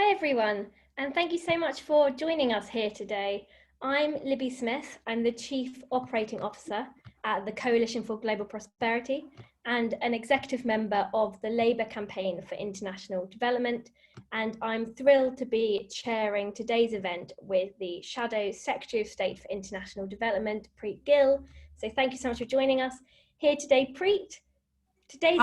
Hi everyone, and thank you so much for joining us here today. I'm Libby Smith. I'm the Chief Operating Officer at the Coalition for Global Prosperity and an executive member of the Labour Campaign for International Development. And I'm thrilled to be chairing today's event with the Shadow Secretary of State for International Development, Preet Gill. So thank you so much for joining us here today, Preet. Today's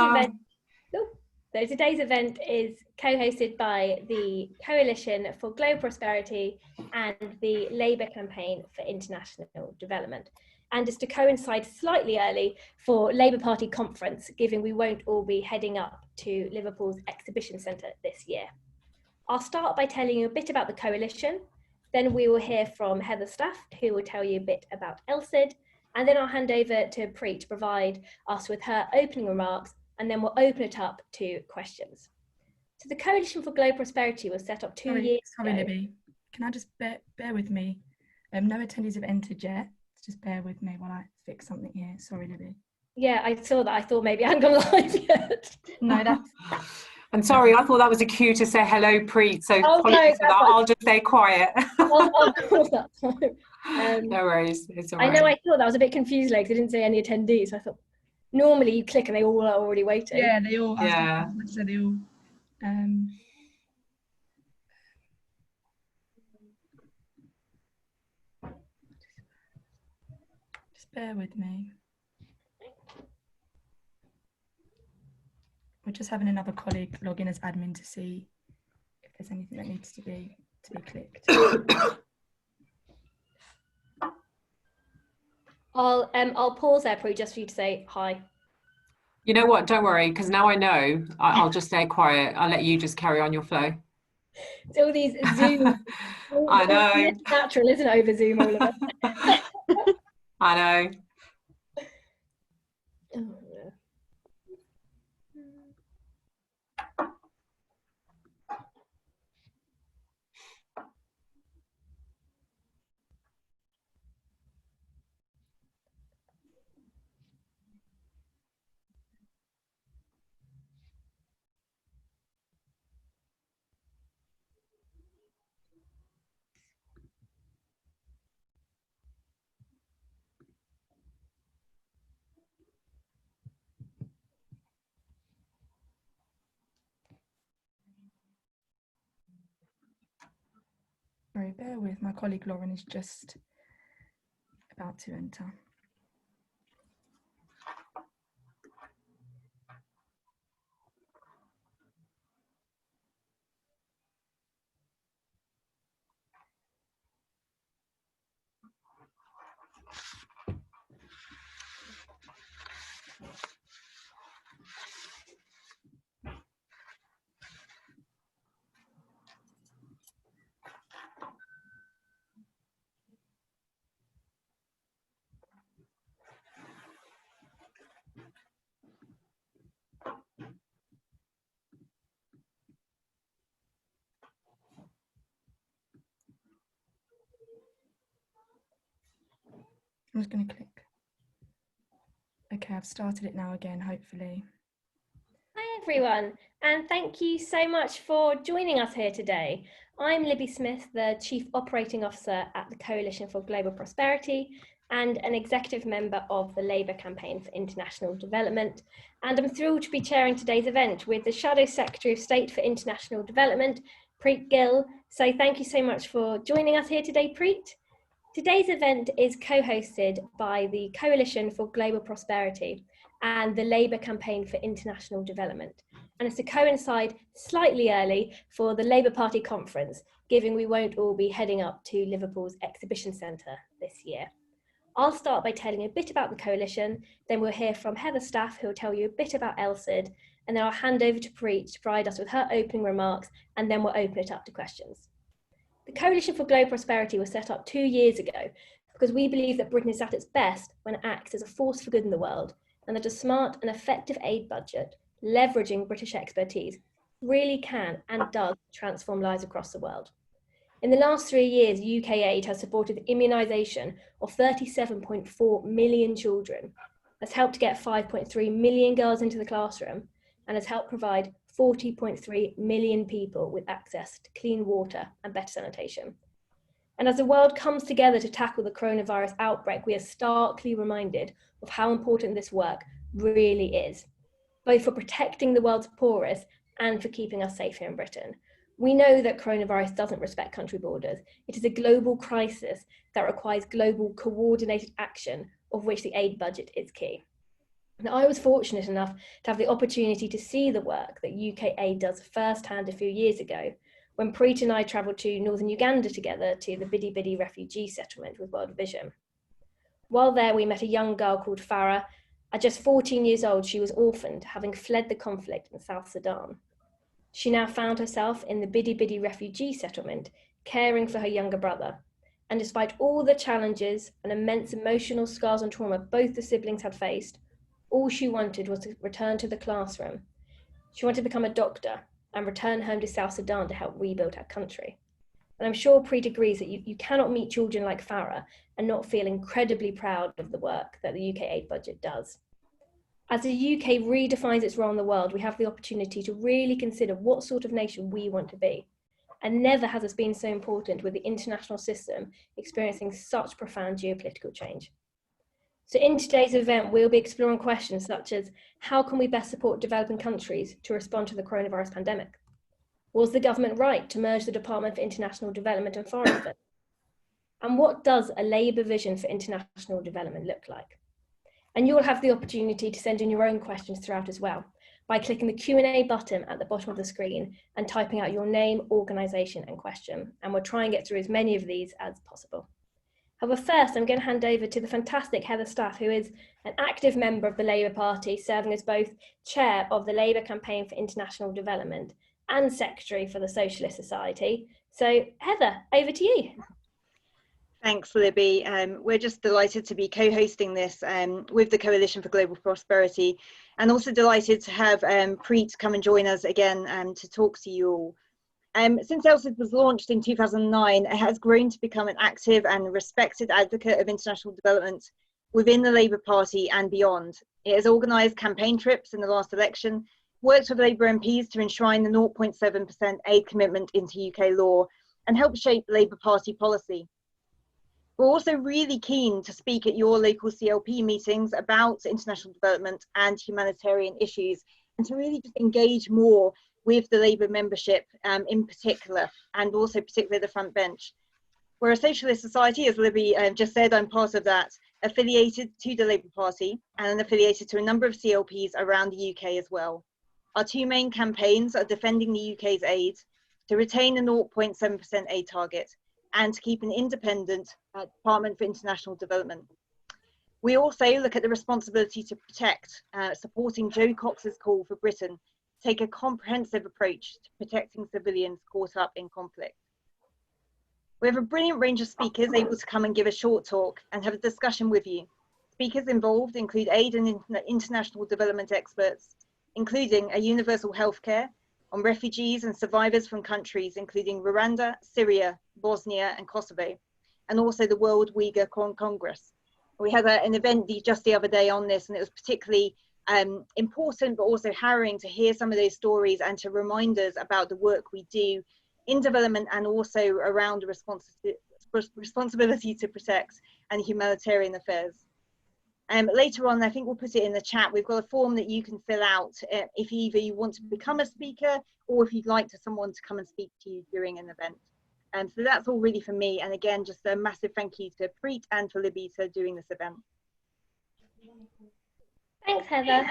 event is co-hosted by the Coalition for Global Prosperity and the Labour Campaign for International Development, and is to coincide slightly early for Labour Party conference, given we won't all be heading up to Liverpool's Exhibition Centre this year. I'll start by telling you a bit about the Coalition, then we will hear from Heather Staft, who will tell you a bit about ELSID, and then I'll hand over to Preet to provide us with her opening remarks, and then we'll open it up to questions. So the Coalition for Global Prosperity was set up two years ago. Sorry, Libby. Can I just bear with me? No attendees have entered yet. Just bear with me while I fix something here. Sorry, Libby. Yeah, I saw that. I thought maybe I hadn't gone live yet. No, that's... I'm sorry, I thought that was a cue to say hello, Preet, so apologies for that. I'll just stay quiet. That's fine. No worries, it's all right. I know I thought that was a bit confusing because I didn't say any attendees. So I thought, normally you click and they all are already waiting. Yeah, they all. Yeah. So they all. Just bear with me. We're just having another colleague log in as admin to see if there's anything that needs to be clicked. I'll pause there, Preet, just for you to say hi. You know what? Don't worry, because now I know. I'll just stay quiet. I'll let you just carry on your flow. It's all these Zoom. I know. It's natural, isn't it, over Zoom, all of us? I know. Oh, Sorry, bear with. My colleague Lauren is just about to enter. I'm just going to click. Okay, I've started it now again, hopefully. Hi everyone, and thank you so much for joining us here today. I'm Libby Smith, the Chief Operating Officer at the Coalition for Global Prosperity and an executive member of the Labour Campaign for International Development. And I'm thrilled to be chairing today's event with the Shadow Secretary of State for International Development, Preet Gill. So thank you so much for joining us here today, Preet. Today's event is co-hosted by the Coalition for Global Prosperity and the Labour Campaign for International Development, and it's to coincide slightly early for the Labour Party conference, given we won't all be heading up to Liverpool's Exhibition Centre this year. I'll start by telling you a bit about the Coalition, then we'll hear from Heather Staff, who will tell you a bit about ELSID, and then I'll hand over to Preet to provide us with her opening remarks, and then we'll open it up to questions. The Coalition for Global Prosperity was set up 2 years ago because we believe that Britain is at its best when it acts as a force for good in the world, and that a smart and effective aid budget, leveraging British expertise, really can and does transform lives across the world. In the last 3 years, UK aid has supported the immunisation of 37.4 million children, has helped to get 5.3 million girls into the classroom, and has helped provide 40.3 million people with access to clean water and better sanitation. And as the world comes together to tackle the coronavirus outbreak, we are starkly reminded of how important this work really is, both for protecting the world's poorest and for keeping us safe here in Britain. We know that coronavirus doesn't respect country borders. It is a global crisis that requires global coordinated action, of which the aid budget is key. Now, I was fortunate enough to have the opportunity to see the work that UK Aid does firsthand a few years ago, when Preet and I travelled to northern Uganda together to the Bidi Bidi refugee settlement with World Vision. While there, we met a young girl called Farah. At just 14 years old, she was orphaned, having fled the conflict in South Sudan. She now found herself in the Bidi Bidi refugee settlement, caring for her younger brother. And despite all the challenges and immense emotional scars and trauma both the siblings had faced, all she wanted was to return to the classroom. She wanted to become a doctor and return home to South Sudan to help rebuild her country. And I'm sure Preet agrees that you cannot meet children like Farah and not feel incredibly proud of the work that the UK Aid budget does. As the UK redefines its role in the world, we have the opportunity to really consider what sort of nation we want to be. And never has this been so important with the international system experiencing such profound geopolitical change. So in today's event, we'll be exploring questions such as, how can we best support developing countries to respond to the coronavirus pandemic? Was the government right to merge the Department for International Development and Foreign Affairs? And what does a Labour vision for international development look like? And you'll have the opportunity to send in your own questions throughout as well, by clicking the Q&A button at the bottom of the screen and typing out your name, organisation and question. And we'll try and get through as many of these as possible. However, first, I'm going to hand over to the fantastic Heather Staff, who is an active member of the Labour Party, serving as both chair of the Labour Campaign for International Development and secretary for the Socialist Society. So Heather, over to you. Thanks, Libby. We're just delighted to be co-hosting this with the Coalition for Global Prosperity, and also delighted to have Preet come and join us again to talk to you all. Since ELSID was launched in 2009, it has grown to become an active and respected advocate of international development within the Labour Party and beyond. It has organised campaign trips in the last election, worked with Labour MPs to enshrine the 0.7% aid commitment into UK law, and helped shape Labour Party policy. We're also really keen to speak at your local CLP meetings about international development and humanitarian issues, and to really just engage more with the Labour membership in particular, and also particularly the front bench. We're a socialist society, as Libby just said. I'm part of that, affiliated to the Labour Party and affiliated to a number of CLPs around the UK as well. Our two main campaigns are defending the UK's aid, to retain the 0.7% aid target, and to keep an independent Department for International Development. We also look at the responsibility to protect, supporting Jo Cox's call for Britain to take a comprehensive approach to protecting civilians caught up in conflict. We have a brilliant range of speakers able to come and give a short talk and have a discussion with you. Speakers involved include aid and international development experts, including a universal healthcare on refugees and survivors from countries including Rwanda, Syria, Bosnia and Kosovo, and also the World Uyghur Congress. We had an event just the other day on this, and it was particularly important but also harrowing to hear some of those stories and to remind us about the work we do in development and also around the responsibility to protect and humanitarian affairs. Later on, I think we'll put it in the chat, we've got a form that you can fill out if either you want to become a speaker or if you'd like someone to come and speak to you during an event. So that's all really for me. And again, just a massive thank you to Preet and to Libby for doing this event. Thanks, Heather.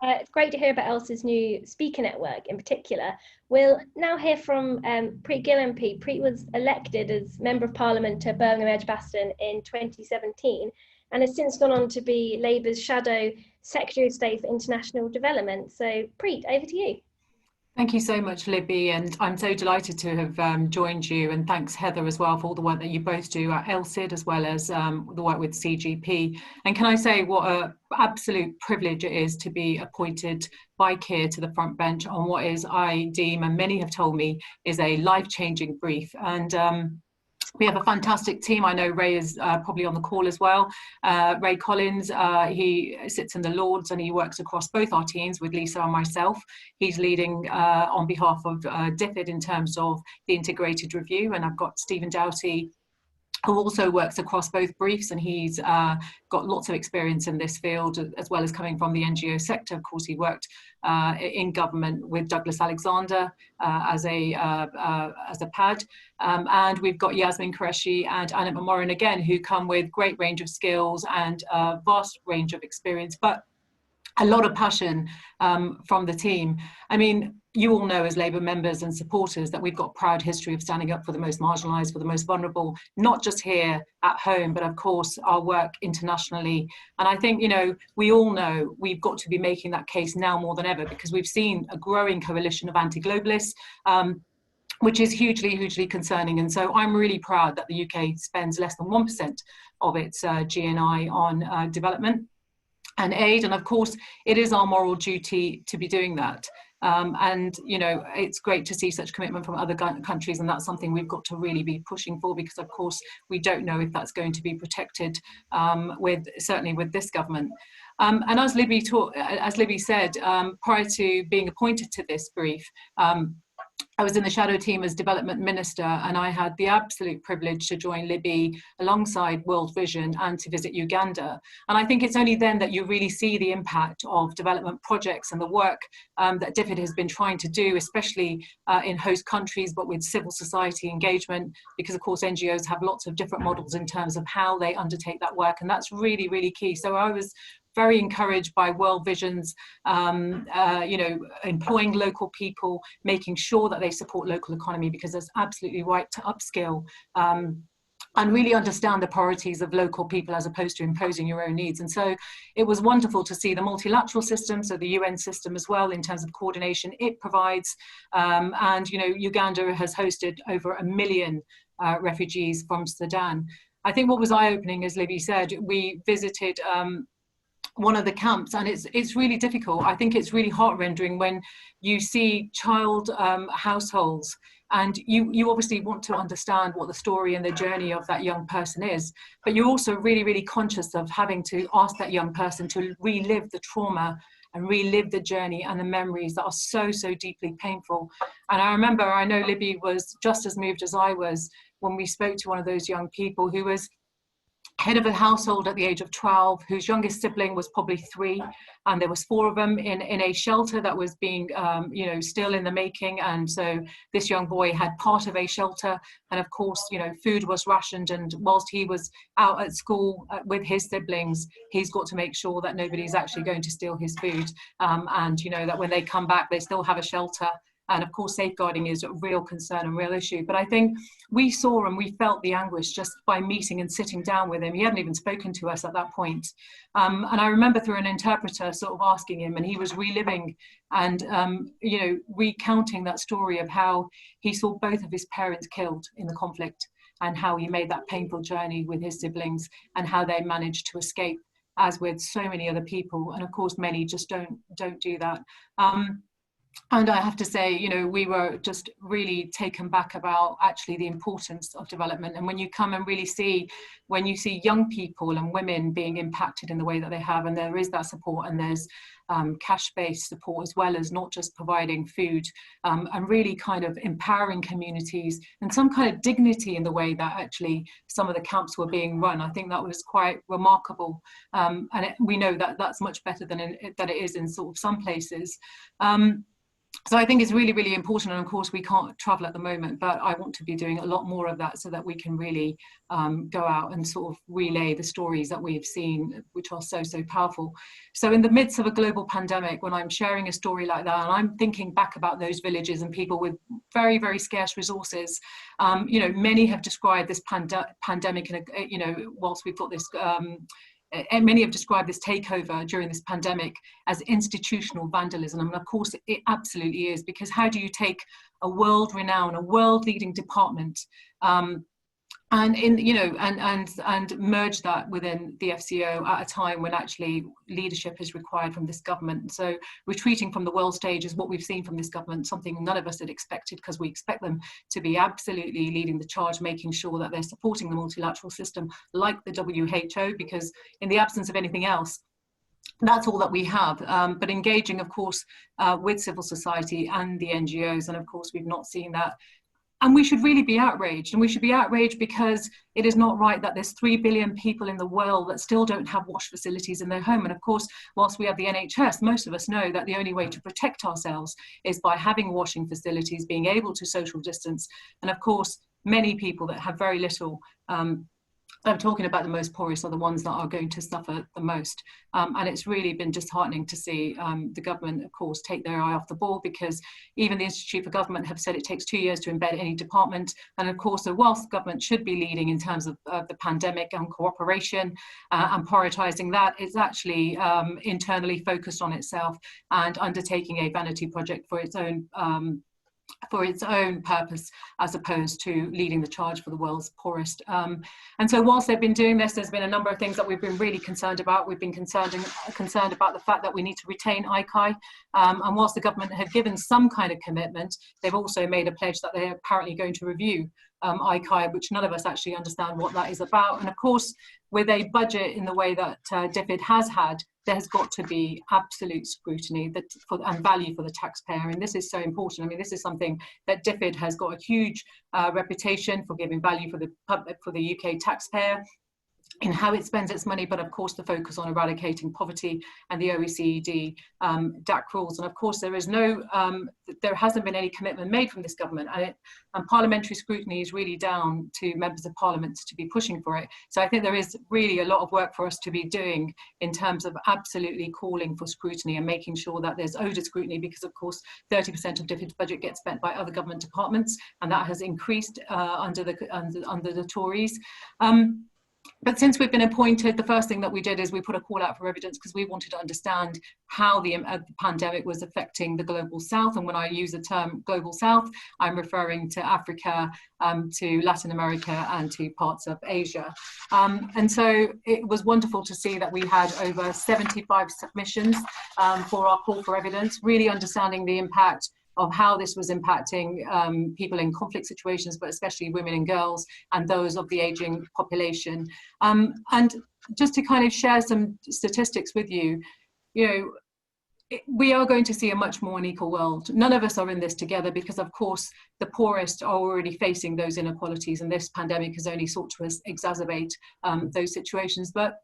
It's great to hear about ELSID's new speaker network in particular. We'll now hear from Preet Gill MP. Preet was elected as Member of Parliament to Birmingham Edgbaston in 2017 and has since gone on to be Labour's Shadow Secretary of State for International Development. So Preet, over to you. Thank you so much, Libby, and I'm so delighted to have joined you, and thanks Heather as well for all the work that you both do at ELSID as well as the work with CGP. And can I say what an absolute privilege it is to be appointed by Keir to the front bench on what is, I deem, and many have told me, is a life-changing brief. And We have a fantastic team. I know Ray is probably on the call as well. Ray Collins, he sits in the Lords and he works across both our teams with Lisa and myself. He's leading on behalf of DFID in terms of the integrated review. And I've got Stephen Doughty, who also works across both briefs, and he's got lots of experience in this field, as well as coming from the NGO sector. Of course, he worked in government with Douglas Alexander as a PAD. And we've got Yasmin Qureshi and Anna Mulhern again, who come with great range of skills and a vast range of experience, but a lot of passion from the team. I mean, you all know as Labour members and supporters that we've got a proud history of standing up for the most marginalised, for the most vulnerable, not just here at home, but of course our work internationally. And I think, you know, we all know we've got to be making that case now more than ever, because we've seen a growing coalition of anti-globalists, which is hugely, hugely concerning. And so I'm really proud that the UK spends less than 1% of its GNI on development and aid. And of course, it is our moral duty to be doing that. And, you know, it's great to see such commitment from other countries, and that's something we've got to really be pushing for, because of course we don't know if that's going to be protected certainly with this government. And as Libby said, prior to being appointed to this brief, I was in the shadow team as development minister, and I had the absolute privilege to join Libby alongside World Vision and to visit Uganda. And I think it's only then that you really see the impact of development projects and the work that DFID has been trying to do, especially in host countries, but with civil society engagement, because of course NGOs have lots of different models in terms of how they undertake that work, and that's really, really key. So I was very encouraged by World Vision's, you know, employing local people, making sure that they support local economy, because it's absolutely right to upskill and really understand the priorities of local people as opposed to imposing your own needs. And so it was wonderful to see the multilateral system, so the UN system as well, in terms of coordination it provides. And, you know, Uganda has hosted over 1 million refugees from Sudan. I think what was eye-opening, as Libby said, we visited one of the camps, and it's really difficult. I think it's really heart-rending when you see child households, and you obviously want to understand what the story and the journey of that young person is, but you're also really, really conscious of having to ask that young person to relive the trauma and relive the journey and the memories that are so, so deeply painful. And I remember, I know Libby was just as moved as I was when we spoke to one of those young people who was head of a household at the age of 12, whose youngest sibling was probably 3, and there was 4 of them in a shelter that was being, you know, still in the making. And so this young boy had part of a shelter, and of course, you know, food was rationed, and whilst he was out at school with his siblings, he's got to make sure that nobody's actually going to steal his food, and, you know, that when they come back, they still have a shelter. And of course, safeguarding is a real concern and real issue. But I think we saw and we felt the anguish just by meeting and sitting down with him. He hadn't even spoken to us at that point. And I remember through an interpreter sort of asking him, and he was reliving and, you know, recounting that story of how he saw both of his parents killed in the conflict, and how he made that painful journey with his siblings, and how they managed to escape, as with so many other people. And of course, many just don't do that. And I have to say, you know, we were just really taken back about actually the importance of development. And when you come and really see, when you see young people and women being impacted in the way that they have, and there is that support, and there's cash-based support, as well as not just providing food, and really kind of empowering communities and some kind of dignity in the way that actually some of the camps were being run. I think that was quite remarkable. And we know that that's much better than it is in sort of some places. So I think it's really, really important. And of course, we can't travel at the moment, but I want to be doing a lot more of that so that we can really go out and sort of relay the stories that we've seen, which are so, so powerful. So in the midst of a global pandemic, when I'm sharing a story like that, and I'm thinking back about those villages and people with very, very scarce resources, you know, many have described this pandemic, you know, whilst we've got this, and many have described this takeover during this pandemic as institutional vandalism. And of course, it absolutely is, because how do you take a world-renowned, a world-leading department and and merge that within the FCO at a time when actually leadership is required from this government. So retreating from the world stage is what we've seen from this government, something none of us had expected, because we expect them to be absolutely leading the charge, making sure that they're supporting the multilateral system like the WHO, because in the absence of anything else, that's all that we have. But engaging, of course, with civil society and the NGOs, and of course we've not seen that. And we should really be outraged, and we should be outraged because it is not right that there's 3 billion people in the world that still don't have wash facilities in their home. And of course, whilst we have the NHS, most of us know that the only way to protect ourselves is by having washing facilities, being able to social distance. And of course, many people that have very little, I'm talking about the most poorest, are the ones that are going to suffer the most. And it's really been disheartening to see the government, of course, take their eye off the ball, because even the Institute for Government have said it takes 2 years to embed any department. And of course, so whilst government should be leading in terms of the pandemic and cooperation and prioritising that, it's actually internally focused on itself and undertaking a vanity project for its own purpose, as opposed to leading the charge for the world's poorest. And so whilst they've been doing this, there's been a number of things that we've been really concerned about. We've been concerned about the fact that we need to retain ICAI. And whilst the government have given some kind of commitment, they've also made a pledge that they're apparently going to review ICAI, which none of us actually understand what that is about. And of course, with a budget in the way that DFID has had, there has got to be absolute scrutiny and value for the taxpayer. And this is so important. I mean, this is something that DFID has got a huge reputation for giving value for the public, for the UK taxpayer, in how it spends its money, but of course the focus on eradicating poverty and the OECD DAC rules. And of course there hasn't been any commitment made from this government, and parliamentary scrutiny is really down to members of parliament to be pushing for it. So I think there is really a lot of work for us to be doing in terms of absolutely calling for scrutiny and making sure that there's audit scrutiny, because of course 30% of DFID's budget gets spent by other government departments, and that has increased under the Tories. But since we've been appointed, the first thing that we did is we put a call out for evidence, because we wanted to understand how the pandemic was affecting the global south. And when I use the term global south, I'm referring to Africa, to Latin America, and to parts of Asia. And so it was wonderful to see that we had over 75 submissions for our call for evidence, really understanding the impact of how this was impacting people in conflict situations, but especially women and girls and those of the aging population. And just to kind of share some statistics with you, we are going to see a much more unequal world. None of us are in this together, because of course the poorest are already facing those inequalities, and this pandemic has only sought to exacerbate those situations. But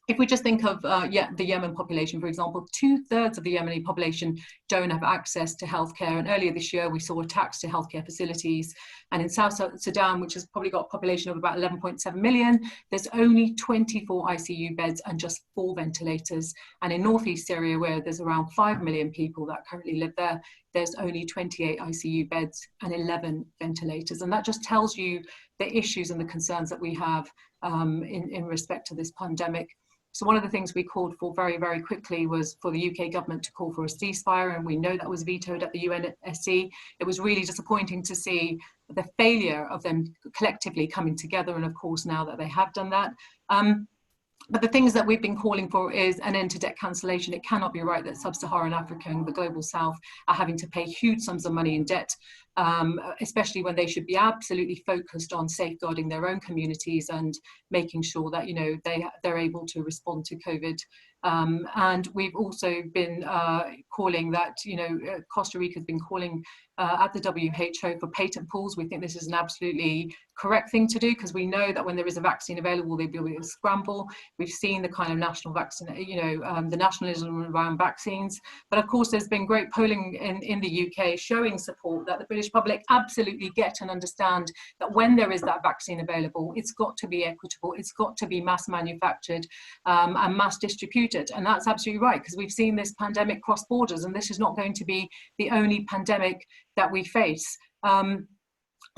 if we just think of the Yemen population, for example, 2/3 of the Yemeni population don't have access to healthcare. And earlier this year, we saw attacks to healthcare facilities. And in South Sudan, which has probably got a population of about 11.7 million, there's only 24 ICU beds and just 4 ventilators. And in Northeast Syria, where there's around 5 million people that currently live there, there's only 28 ICU beds and 11 ventilators. And that just tells you the issues and the concerns that we have in respect to this pandemic. So one of the things we called for very, very quickly was for the UK government to call for a ceasefire, and we know that was vetoed at the UNSC. It was really disappointing to see the failure of them collectively coming together, and of course now that they have done that. But the things that we've been calling for is an end to debt cancellation. It cannot be right that sub-Saharan Africa and the global south are having to pay huge sums of money in debt, especially when they should be absolutely focused on safeguarding their own communities and making sure that they're able to respond to COVID. And we've also been calling that Costa Rica has been calling at the WHO for patent pools. We think this is an absolutely correct thing to do, because we know that when there is a vaccine available, they'll be able to scramble. We've seen the kind of national vaccine, the nationalism around vaccines. But of course, there's been great polling in the UK showing support that the British public absolutely get and understand that when there is that vaccine available, it's got to be equitable, it's got to be mass manufactured and mass distributed. And that's absolutely right, because we've seen this pandemic cross borders, and this is not going to be the only pandemic that we face.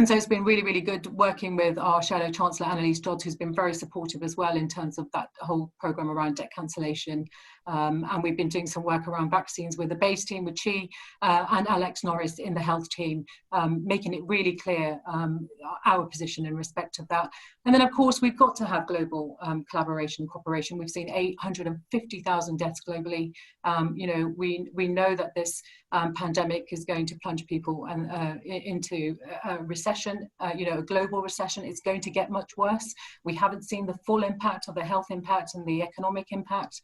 And so it's been really, really good working with our Shadow Chancellor, Annalise Dodds, who's been very supportive as well in terms of that whole programme around debt cancellation. And we've been doing some work around vaccines with the base team, with Chi and Alex Norris in the health team, making it really clear our position in respect of that. And then, of course, we've got to have global collaboration, cooperation. We've seen 850,000 deaths globally. You know, we know that this pandemic is going to plunge people into a recession, you know, a global recession. It's going to get much worse. We haven't seen the full impact of the health impact and the economic impact.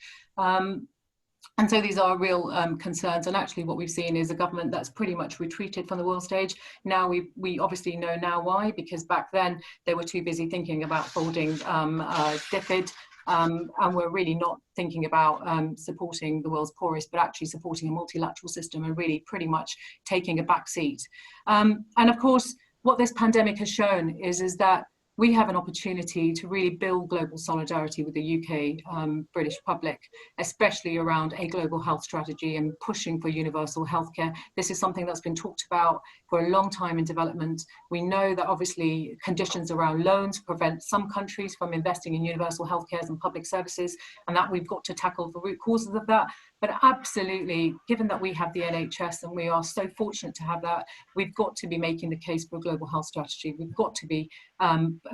And so these are real concerns, and actually what we've seen is a government that's pretty much retreated from the world stage. Now we obviously know now why, because back then they were too busy thinking about folding DFID, and we're really not thinking about supporting the world's poorest, but actually supporting a multilateral system and really pretty much taking a back seat. And of course, what this pandemic has shown is that we have an opportunity to really build global solidarity with the UK British public, especially around a global health strategy and pushing for universal healthcare. This is something that's been talked about for a long time in development. We know that obviously conditions around loans prevent some countries from investing in universal healthcare and public services, and that we've got to tackle the root causes of that. But absolutely, given that we have the NHS and we are so fortunate to have that, we've got to be making the case for a global health strategy. We've got to be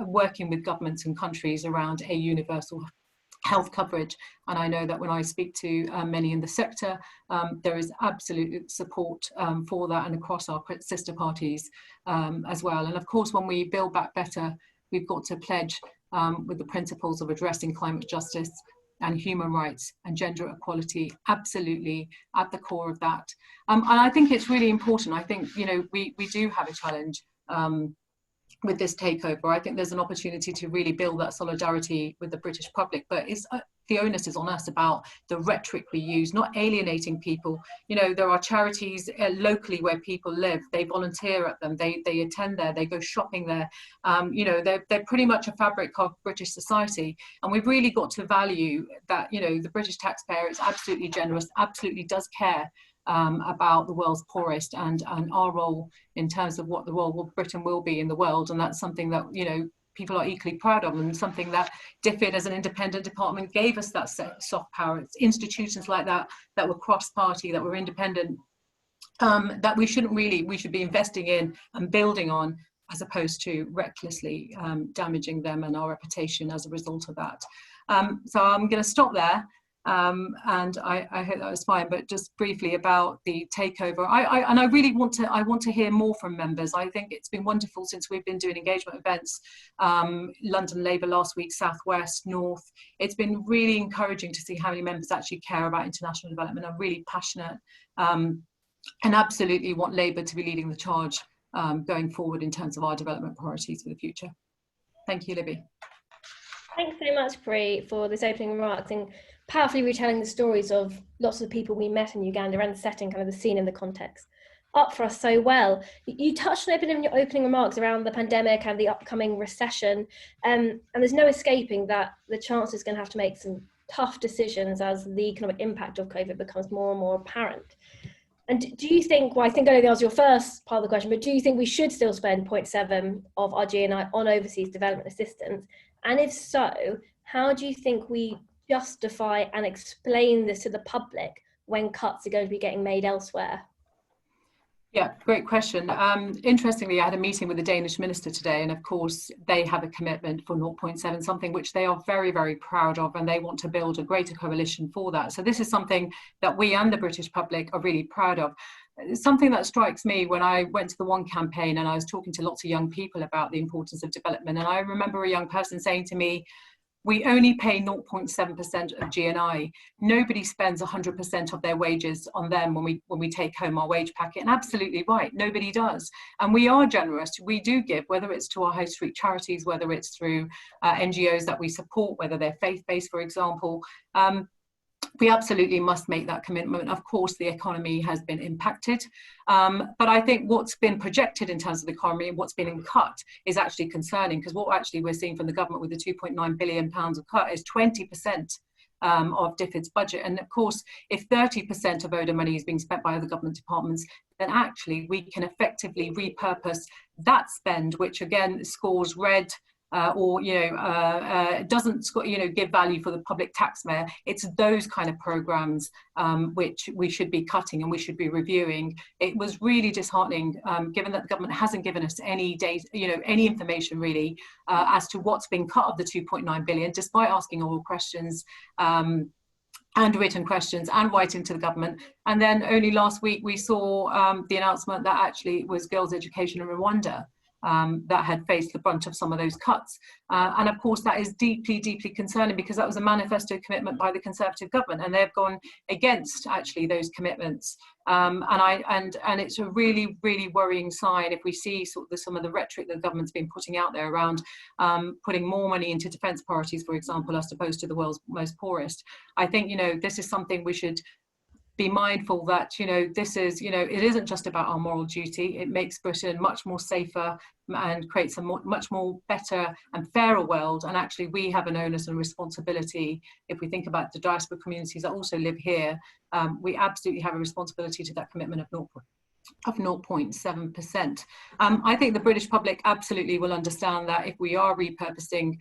working with governments and countries around a universal health coverage. And I know that when I speak to many in the sector, there is absolute support for that, and across our sister parties as well. And of course, when we build back better, we've got to pledge with the principles of addressing climate justice and human rights and gender equality absolutely at the core of that. And I think it's really important. I think, you know, we do have a challenge with this takeover. I think there's an opportunity to really build that solidarity with the British public, but it's the onus is on us about the rhetoric we use, not alienating people. You know, there are charities locally where people live. They volunteer at them. They attend there. They go shopping there. You know, they're pretty much a fabric of British society. And we've really got to value that, you know, the British taxpayer is absolutely generous, absolutely does care about the world's poorest and our role in terms of what the role of Britain will be in the world. And that's something that, you know, people are equally proud of, and something that DFID as an independent department gave us that soft power. It's institutions like that that were cross-party, that were independent, that we should be investing in and building on, as opposed to recklessly damaging them and our reputation as a result of that. So I'm going to stop there. And I hope that was fine, but just briefly about the takeover. I really want to hear more from members. I think it's been wonderful since we've been doing engagement events, London Labour last week, South West, North. It's been really encouraging to see how many members actually care about international development, are really passionate, and absolutely want Labour to be leading the charge going forward in terms of our development priorities for the future. Thank you, Libby. Thanks so much, Preet, for this opening remarks and powerfully retelling the stories of lots of the people we met in Uganda and setting kind of the scene and the context up for us so well. You touched on it in your opening remarks around the pandemic and the upcoming recession, and there's no escaping that the Chancellor is going to have to make some tough decisions as the economic impact of COVID becomes more and more apparent. And do you think, well, I think I know that was your first part of the question, but do you think we should still spend 0.7 of our GNI on overseas development assistance? And if so, how do you think we justify and explain this to the public when cuts are going to be getting made elsewhere? Yeah, great question. Interestingly, I had a meeting with the Danish minister today, and of course they have a commitment for 0.7, something which they are very, very proud of, and they want to build a greater coalition for that. So this is something that we and the British public are really proud of. Something that strikes me when I went to the One campaign and I was talking to lots of young people about the importance of development, and I remember a young person saying to me, we only pay 0.7% of GNI. Nobody spends 100% of their wages on them when we take home our wage packet. And absolutely right, nobody does. And we are generous. We do give, whether it's to our high street charities, whether it's through NGOs that we support, whether they're faith-based, for example. We absolutely must make that commitment. Of course, the economy has been impacted, but I think what's been projected in terms of the economy and what's been cut is actually concerning, because what actually we're seeing from the government with the £2.9 billion of cut is 20% of DFID's budget. And of course, if 30% of ODA money is being spent by other government departments, then actually we can effectively repurpose that spend, which again scores red or doesn't give value for the public taxpayer. It's those kind of programs which we should be cutting and we should be reviewing. It was really disheartening, given that the government hasn't given us any data, any information really as to what's been cut of the 2.9 billion, despite asking all questions. And written questions and writing to the government. And then only last week we saw the announcement that actually it was girls' education in Rwanda that had faced the brunt of some of those cuts. And of course that is deeply, deeply concerning, because that was a manifesto commitment by the Conservative government, and they've gone against actually those commitments. And it's a really, really worrying sign if we see sort of some of the rhetoric that the government's been putting out there around putting more money into defence priorities, for example, as opposed to the world's most poorest. I think, this is something we should be mindful that, this is, it isn't just about our moral duty. It makes Britain much more safer and creates a much more better and fairer world. And actually we have an onus and responsibility. If we think about the diaspora communities that also live here, we absolutely have a responsibility to that commitment of 0.7%. I think the British public absolutely will understand that if we are repurposing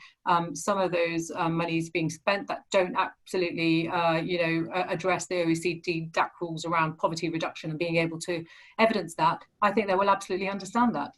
some of those monies being spent that don't absolutely, address the OECD DAC rules around poverty reduction and being able to evidence that, I think they will absolutely understand that.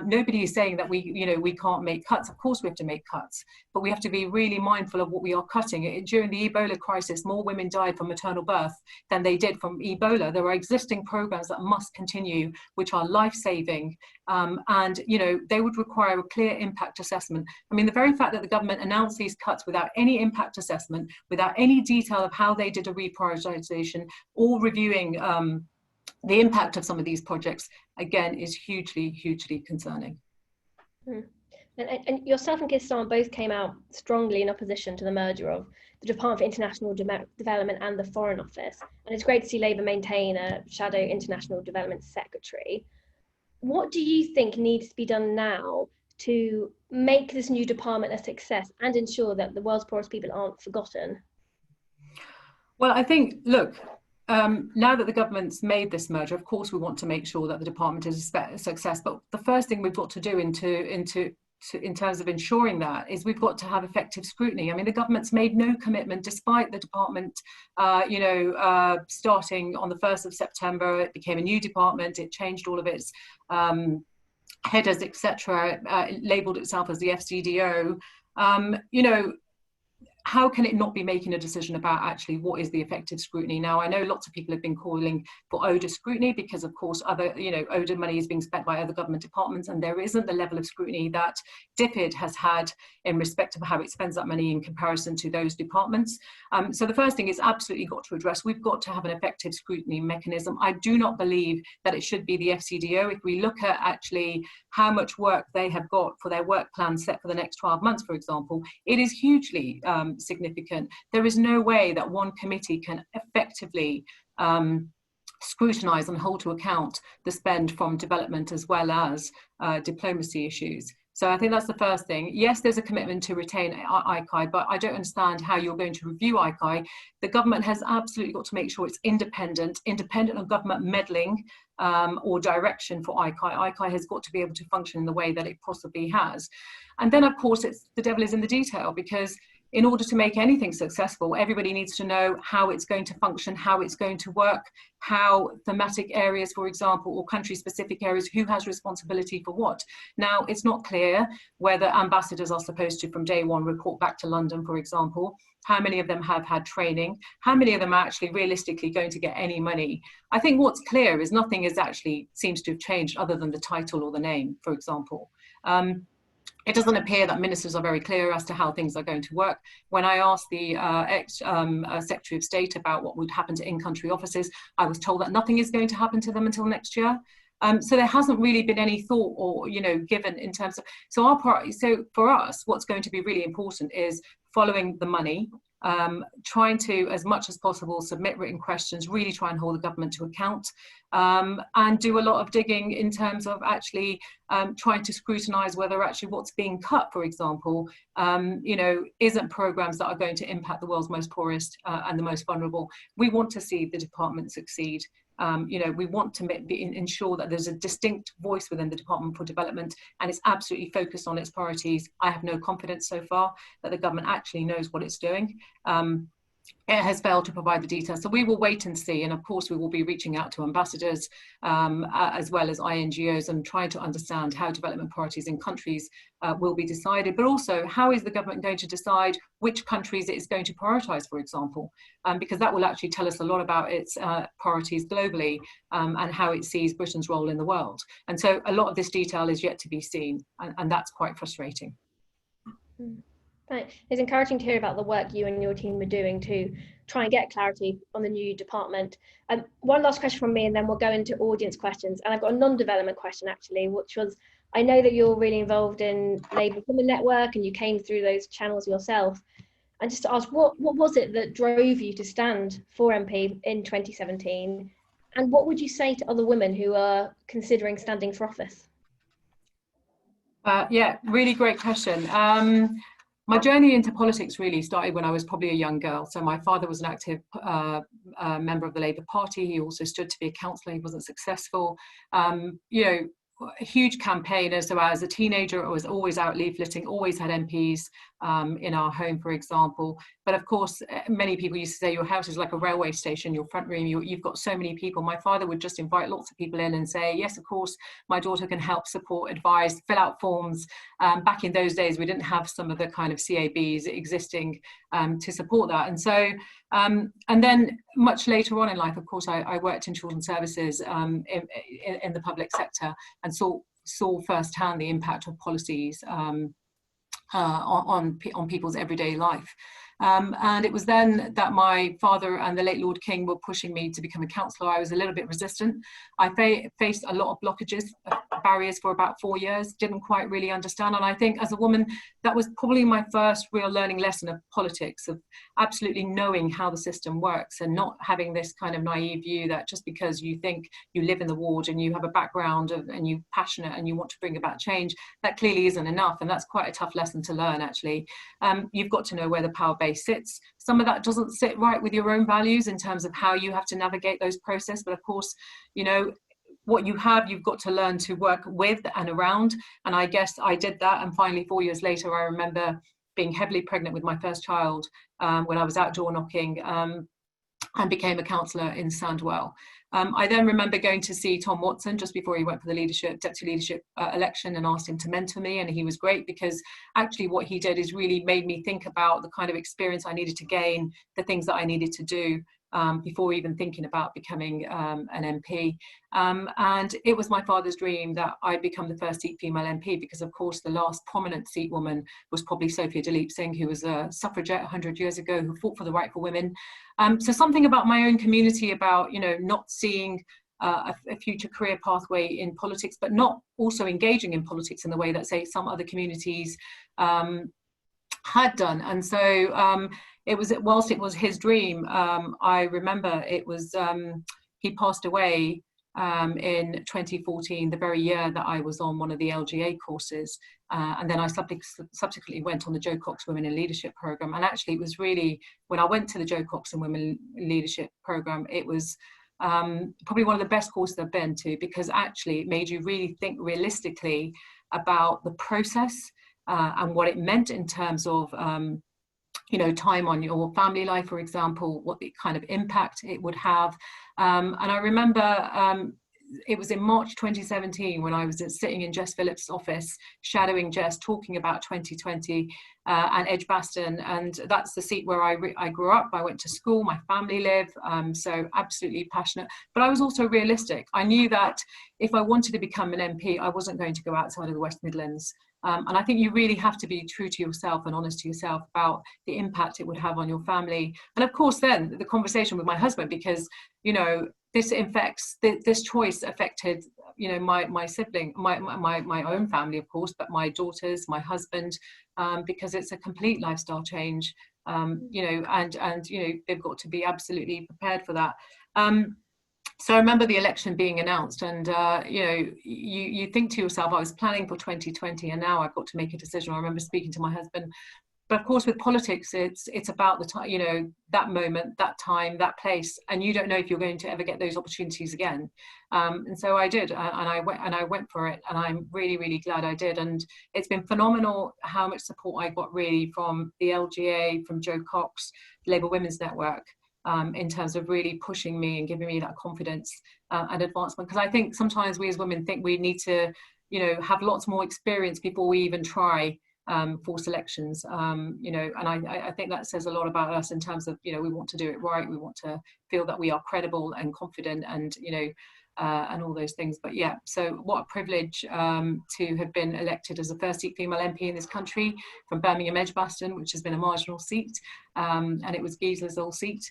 Nobody is saying that we can't make cuts. Of course we have to make cuts, but we have to be really mindful of what we are cutting. During the Ebola crisis, more women died from maternal birth than they did from Ebola. There are existing programs that must continue, which are life-saving, and they would require a clear impact assessment. I mean, the very fact that the government announced these cuts without any impact assessment, without any detail of how they did a reprioritization or reviewing the impact of some of these projects, again, is hugely, hugely concerning. And yourself and Keir Starmer both came out strongly in opposition to the merger of the Department for International Development and the Foreign Office. And it's great to see Labour maintain a shadow international development secretary. What do you think needs to be done now to make this new department a success and ensure that the world's poorest people aren't forgotten? Well, I think, look, now that the government's made this merger, of course we want to make sure that the department is a success. But the first thing we've got to do in terms of ensuring that is we've got to have effective scrutiny. I mean, the government's made no commitment, despite the department, starting on the 1st of September. It became a new department. It changed all of its headers, etc. It labelled itself as the FCDO. How can it not be making a decision about actually what is the effective scrutiny? Now, I know lots of people have been calling for ODA scrutiny because, of course, ODA money is being spent by other government departments, and there isn't the level of scrutiny that DFID has had in respect of how it spends that money in comparison to those departments. So the first thing is absolutely got to address. We've got to have an effective scrutiny mechanism. I do not believe that it should be the FCDO. If we look at actually how much work they have got for their work plan set for the next 12 months, for example, it is hugely significant. There is no way that one committee can effectively scrutinise and hold to account the spend from development as well as diplomacy issues. So I think that's the first thing. Yes, there's a commitment to retain ICI, but I don't understand how you're going to review ICI. The government has absolutely got to make sure it's independent of government meddling or direction for ICI. ICI has got to be able to function in the way that it possibly has. And then, of course, the devil is in the detail, because in order to make anything successful, everybody needs to know how it's going to function, how it's going to work, how thematic areas, for example, or country-specific areas, who has responsibility for what. Now, it's not clear whether ambassadors are supposed to, from day one, report back to London, for example. How many of them have had training? How many of them are actually realistically going to get any money? I think what's clear is nothing is actually seems to have changed other than the title or the name, for example. It doesn't appear that ministers are very clear as to how things are going to work. When I asked the Secretary of State about what would happen to in-country offices, I was told that nothing is going to happen to them until next year. So there hasn't really been any thought or, given in terms of, so for us, what's going to be really important is following the money, trying to, as much as possible, submit written questions, really try and hold the government to account, and do a lot of digging in terms of actually trying to scrutinise whether actually what's being cut, for example, isn't programmes that are going to impact the world's most poorest and the most vulnerable. We want to see the department succeed. We want to ensure that there's a distinct voice within the Department for Development, and it's absolutely focused on its priorities. I have no confidence so far that the government actually knows what it's doing. It has failed to provide the details. So we will wait and see. And of course, we will be reaching out to ambassadors as well as INGOs and trying to understand how development priorities in countries will be decided, but also how is the government going to decide which countries it is going to prioritise, for example, because that will actually tell us a lot about its priorities globally and how it sees Britain's role in the world. And so a lot of this detail is yet to be seen, and that's quite frustrating. It's encouraging to hear about the work you and your team are doing to try and get clarity on the new department. One last question from me, and then we'll go into audience questions. And I've got a non-development question, actually, which was, I know that you're really involved in Labour Women Network and you came through those channels yourself. And just to ask, what was it that drove you to stand for MP in 2017? And what would you say to other women who are considering standing for office? Yeah, really great question. My journey into politics really started when I was probably a young girl. So my father was an active member of the Labour Party. He also stood to be a councillor. He wasn't successful. A huge campaigner. So as a teenager, I was always out leafleting, always had MPs in our home, for example. But of course, many people used to say your house is like a railway station, your front room, you've got so many people. My father would just invite lots of people in and say, yes, of course, my daughter can help, support, advise, fill out forms. Back in those days, we didn't have some of the kind of CABs existing to support that. And so, and then much later on in life, of course, I worked in children's services in the public sector and saw firsthand the impact of policies on people's everyday life. And it was then that my father and the late Lord King were pushing me to become a councillor. I was a little bit resistant. I faced a lot of blockages, barriers for about 4 years, didn't quite really understand. And I think as a woman, that was probably my first real learning lesson of politics, of absolutely knowing how the system works and not having this kind of naive view that just because you think you live in the ward and you have a background and you're passionate and you want to bring about change, that clearly isn't enough. And that's quite a tough lesson to learn, actually. You've got to know where the power base sits. Some of that doesn't sit right with your own values in terms of how you have to navigate those processes. But of course, what you have, you've got to learn to work with and around. And I guess I did that. And finally, 4 years later, I remember being heavily pregnant with my first child when I was out door knocking and became a councillor in Sandwell. I then remember going to see Tom Watson just before he went for the deputy leadership election and asked him to mentor me. And he was great because actually what he did is really made me think about the kind of experience I needed to gain, the things that I needed to do before even thinking about becoming an MP. And it was my father's dream that I'd become the first Sikh female MP because, of course, the last prominent Sikh woman was probably Sophia Dalip Singh, who was a suffragette 100 years ago, who fought for the right for women. So something about my own community, about, not seeing a future career pathway in politics, but not also engaging in politics in the way that, say, some other communities had done. And so whilst it was his dream, I remember it was, he passed away in 2014, the very year that I was on one of the LGA courses. And then I subsequently went on the Jo Cox Women in Leadership Programme. And actually it was really, when I went to the Jo Cox and Women Leadership Programme, it was probably one of the best courses I've been to, because actually it made you really think realistically about the process and what it meant in terms of time on your family life, for example, what the kind of impact it would have. And I remember it was in March 2017 when I was sitting in Jess Phillips' office, shadowing Jess, talking about 2020 and Edgbaston. And that's the seat where I grew up. I went to school, my family live, so absolutely passionate. But I was also realistic. I knew that if I wanted to become an MP, I wasn't going to go outside of the West Midlands. And I think you really have to be true to yourself and honest to yourself about the impact it would have on your family. And of course, then the conversation with my husband, because, this choice affected, my sibling, my own family, of course, but my daughters, my husband, because it's a complete lifestyle change. you know, and you know, they've got to be absolutely prepared for that. So I remember the election being announced, and you know, you think to yourself, I was planning for 2020, and now I've got to make a decision. I remember speaking to my husband. But of course, with politics, it's about the time, you know, that moment, that time, that place, and you don't know if you're going to ever get those opportunities again. And so I did, and I went for it, and I'm really, really glad I did. And it's been phenomenal how much support I got, really, from the LGA, from Jo Cox, Labour Women's Network, in terms of really pushing me and giving me that confidence and advancement. Because I think sometimes we as women think we need to, you know, have lots more experience before we even try for selections, you know, and I think that says a lot about us in terms of, you know, we want to do it right, we want to feel that we are credible and confident, and, you know, and all those things. But yeah, so what a privilege to have been elected as the first Sikh female MP in this country from Birmingham Edgbaston, which has been a marginal seat, and it was Gisla's old seat.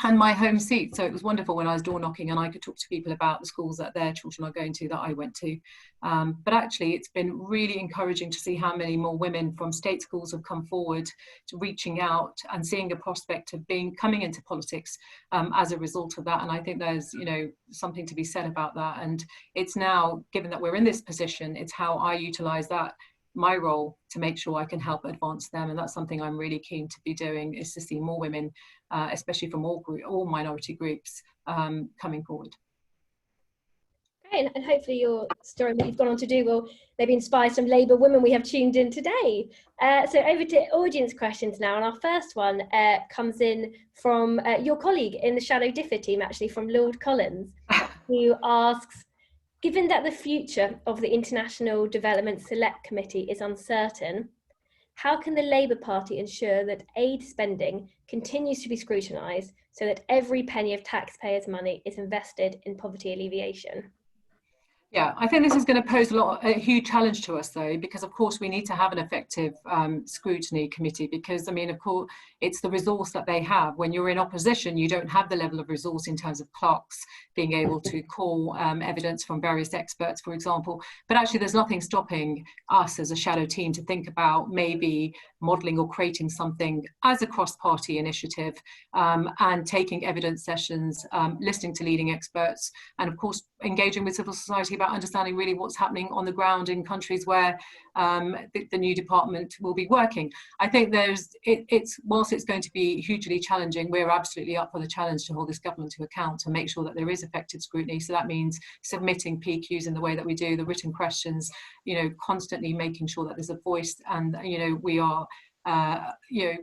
And my home seat. So it was wonderful when I was door knocking and I could talk to people about the schools that their children are going to, that I went to. But actually, it's been really encouraging to see how many more women from state schools have come forward to reaching out and seeing a prospect of coming into politics as a result of that. And I think there's, you know, something to be said about that. And it's now, given that we're in this position, it's how I utilize that, my role, to make sure I can help advance them. And that's something I'm really keen to be doing, is to see more women, especially from all minority groups, coming forward. Great, and hopefully your story, what you've gone on to do, will maybe inspire some Labour women we have tuned in today. So over to audience questions now, and our first one comes in from your colleague in the Shadow DFID team, actually, from Lord Collins, who asks, given that the future of the International Development Select Committee is uncertain, how can the Labour Party ensure that aid spending continues to be scrutinised so that every penny of taxpayers' money is invested in poverty alleviation? Yeah, I think this is going to pose a huge challenge to us, though, because of course we need to have an effective scrutiny committee, because I mean, of course, it's the resource that they have. When you're in opposition, you don't have the level of resource in terms of clerks being able to call evidence from various experts, for example. But actually, there's nothing stopping us as a shadow team to think about maybe modelling or creating something as a cross-party initiative, and taking evidence sessions, listening to leading experts, and of course engaging with civil society about understanding really what's happening on the ground in countries where the new department will be working. I think whilst it's going to be hugely challenging, we're absolutely up for the challenge to hold this government to account and make sure that there is effective scrutiny. So that means submitting PQs in the way that we do, the written questions, you know, constantly making sure that there's a voice, and, you know, we are you know,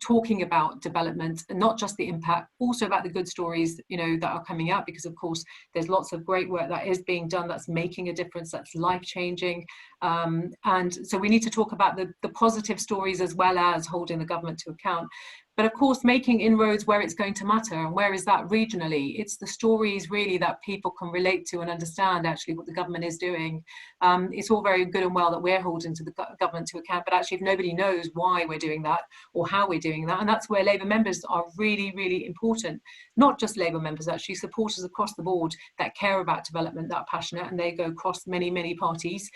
talking about development, and not just the impact, also about the good stories, you know, that are coming out, because of course there's lots of great work that is being done that's making a difference, that's life-changing, and so we need to talk about the positive stories as well as holding the government to account. But of course, making inroads where it's going to matter, and where is that regionally? It's the stories really that people can relate to and understand actually what the government is doing. It's all very good and well that we're holding to the government to account, but actually if nobody knows why we're doing that or how we're doing that, and that's where Labour members are really, really important. Not just Labour members, actually supporters across the board that care about development, that are passionate, and they go across many, many parties.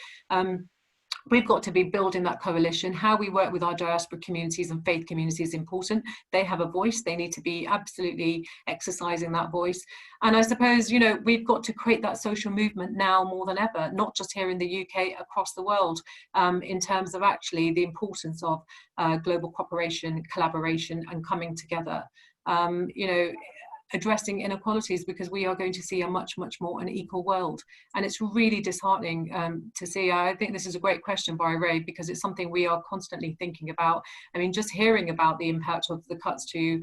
We've got to be building that coalition. How we work with our diaspora communities and faith communities is important. They have a voice. They need to be absolutely exercising that voice. And I suppose, you know, we've got to create that social movement now more than ever, not just here in the UK, across the world, in terms of actually the importance of global cooperation, collaboration, and coming together. You know, addressing inequalities, because we are going to see a much, much more unequal world. And it's really disheartening to see. I think this is a great question by Ray, because it's something we are constantly thinking about. I mean, just hearing about the impact of the cuts to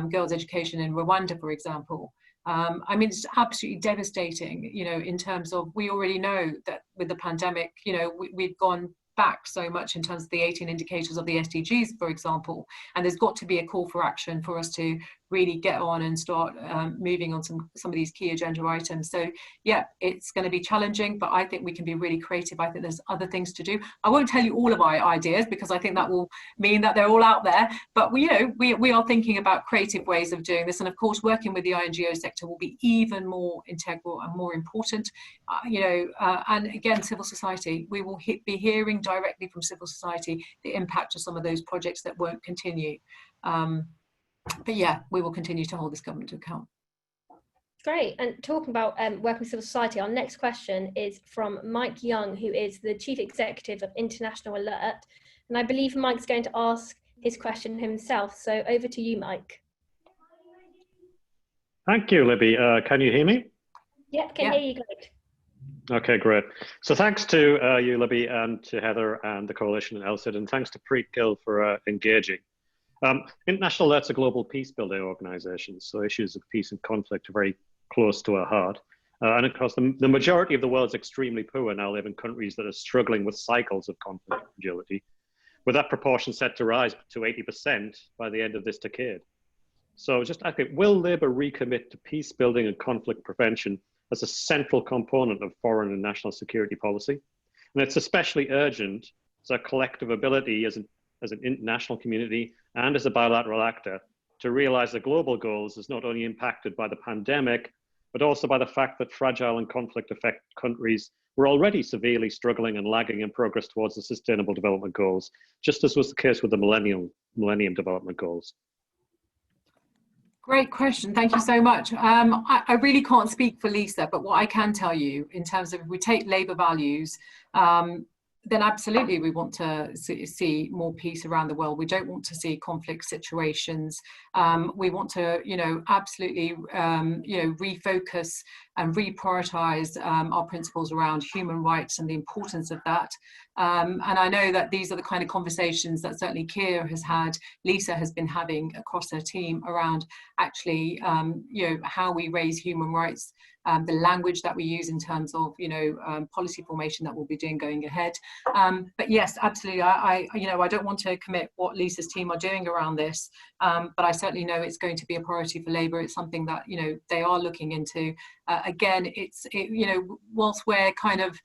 girls' education in Rwanda, for example. I mean, it's absolutely devastating, you know, in terms of, we already know that with the pandemic, you know, we've gone back so much in terms of the 18 indicators of the SDGs, for example, and there's got to be a call for action for us to really get on and start moving on some of these key agenda items. So yeah, it's going to be challenging, but I think we can be really creative. I think there's other things to do. I won't tell you all of our ideas because I think that will mean that they're all out there, but we are thinking about creative ways of doing this, and of course working with the INGO sector will be even more integral and more important. And again, civil society, we will be hearing directly from civil society the impact of some of those projects that won't continue. But yeah, we will continue to hold this government to account. Great. And talking about working with civil society, our next question is from Mike Young, who is the Chief Executive of International Alert. And I believe Mike's going to ask his question himself. So over to you, Mike. Thank you, Libby. Can you hear me? Yep, can hear you great. Okay, great. So thanks to you, Libby, and to Heather and the Coalition and ELSID, and thanks to Preet Gill for engaging. International Alert's a global peace building organisation, so issues of peace and conflict are very close to our heart. And of course, the majority of the world's extremely poor now live in countries that are struggling with cycles of conflict and fragility, with that proportion set to rise to 80% by the end of this decade. So just asking, will Labour recommit to peace building and conflict prevention as a central component of foreign and national security policy? And it's especially urgent as our collective ability as an international community and as a bilateral actor to realise the global goals is not only impacted by the pandemic, but also by the fact that fragile and conflict-affected countries were already severely struggling and lagging in progress towards the Sustainable Development Goals, just as was the case with the Millennium Development Goals. Great question. Thank you so much. I really can't speak for Lisa, but what I can tell you in terms of if we take Labour values, then absolutely we want to see more peace around the world. We don't want to see conflict situations. We want to, absolutely, refocus and reprioritize our principles around human rights and the importance of that. And I know that these are the kind of conversations that certainly Keir has had, Lisa has been having across her team around actually, how we raise human rights, the language that we use in terms of, policy formation that we'll be doing going ahead. But yes, absolutely. I don't want to commit what Lisa's team are doing around this, but I certainly know it's going to be a priority for Labour. It's something that, they are looking into. Again, whilst we're kind of,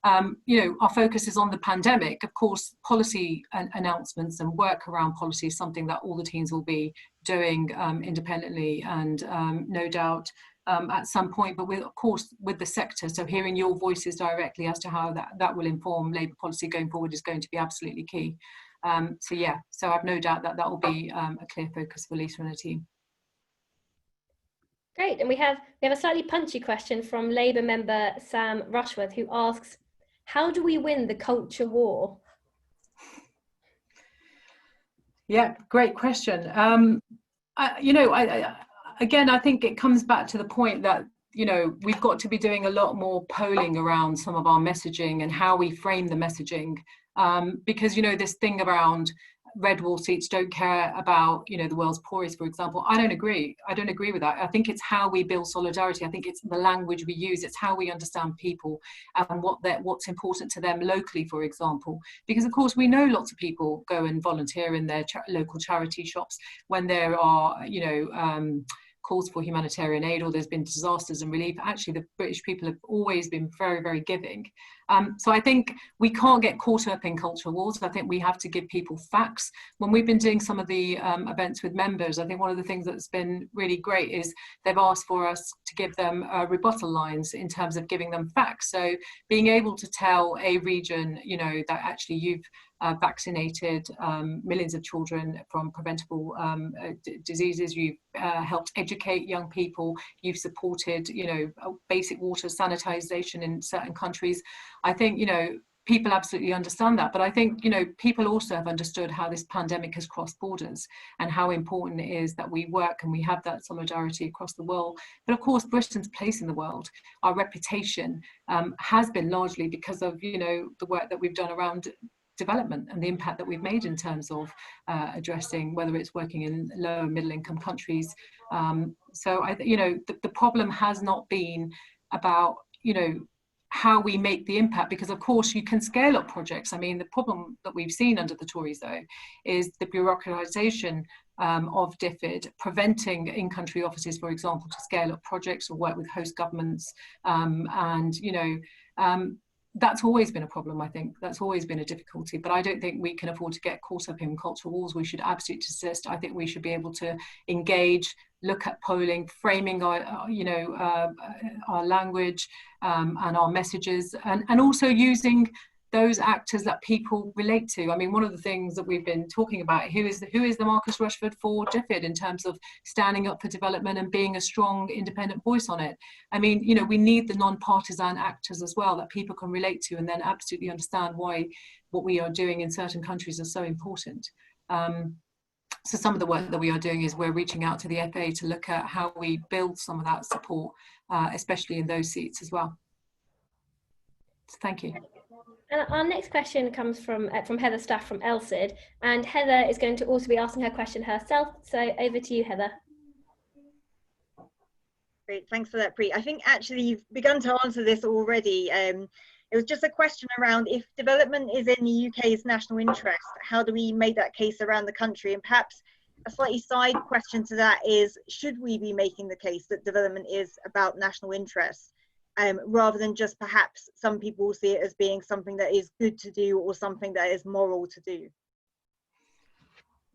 our focus is on the pandemic, of course, policy announcements and work around policy is something that all the teams will be doing independently and no doubt at some point, but of course with the sector. So hearing your voices directly as to how that will inform Labour policy going forward is going to be absolutely key. So I've no doubt that will be a clear focus for Lisa and her team. Great, and we have a slightly punchy question from Labour member Sam Rushworth, who asks, how do we win the culture war? Yeah, great question. Again, I think it comes back to the point that, we've got to be doing a lot more polling around some of our messaging and how we frame the messaging. Because, this thing around red wall seats don't care about, the world's poorest, for example. I don't agree with that. I think it's how we build solidarity. I think it's the language we use. It's how we understand people and what's important to them locally, for example. Because of course, we know lots of people go and volunteer in their local charity shops when there are, calls for humanitarian aid or there's been disasters and relief. Actually, the British people have always been very, very giving. So I think we can't get caught up in cultural wars. I think we have to give people facts. When we've been doing some of the events with members, I think one of the things that's been really great is they've asked for us to give them rebuttal lines in terms of giving them facts. So being able to tell a region, that actually you've vaccinated millions of children from preventable diseases, you've helped educate young people, you've supported, basic water sanitization in certain countries. I think, people absolutely understand that, but I think, people also have understood how this pandemic has crossed borders and how important it is that we work and we have that solidarity across the world. But of course, Britain's place in the world, our reputation has been largely because of, the work that we've done around development and the impact that we've made in terms of addressing whether it's working in low and middle income countries. So the problem has not been about, how we make the impact, because of course you can scale up projects. I mean, the problem that we've seen under the Tories though is the bureaucratization of DFID, preventing in-country offices, for example, to scale up projects or work with host governments. And, you know, that's always been a problem, I think. That's always been a difficulty, but I don't think we can afford to get caught up in cultural wars. We should absolutely desist. I think we should be able to engage, look at polling, framing our, you know, our language and our messages, and also using those actors that people relate to. I mean, one of the things that we've been talking about, who is the Marcus Rushford for DFID in terms of standing up for development and being a strong independent voice on it. I mean, you know, we need the non-partisan actors as well that people can relate to and then absolutely understand why what we are doing in certain countries is so important. So some of the work that we are doing is we're reaching out to the FA to look at how we build some of that support, especially in those seats as well. So thank you. And our next question comes from Heather Staff from ELSID, and Heather is going to also be asking her question herself. So over to you, Heather. Great, thanks for that, Preet. I think actually you've begun to answer this already. It was just a question around if development is in the UK's national interest, how do we make that case around the country? And perhaps a slightly side question to that is, should we be making the case that development is about national interest? Rather than just perhaps some people see it as being something that is good to do or something that is moral to do?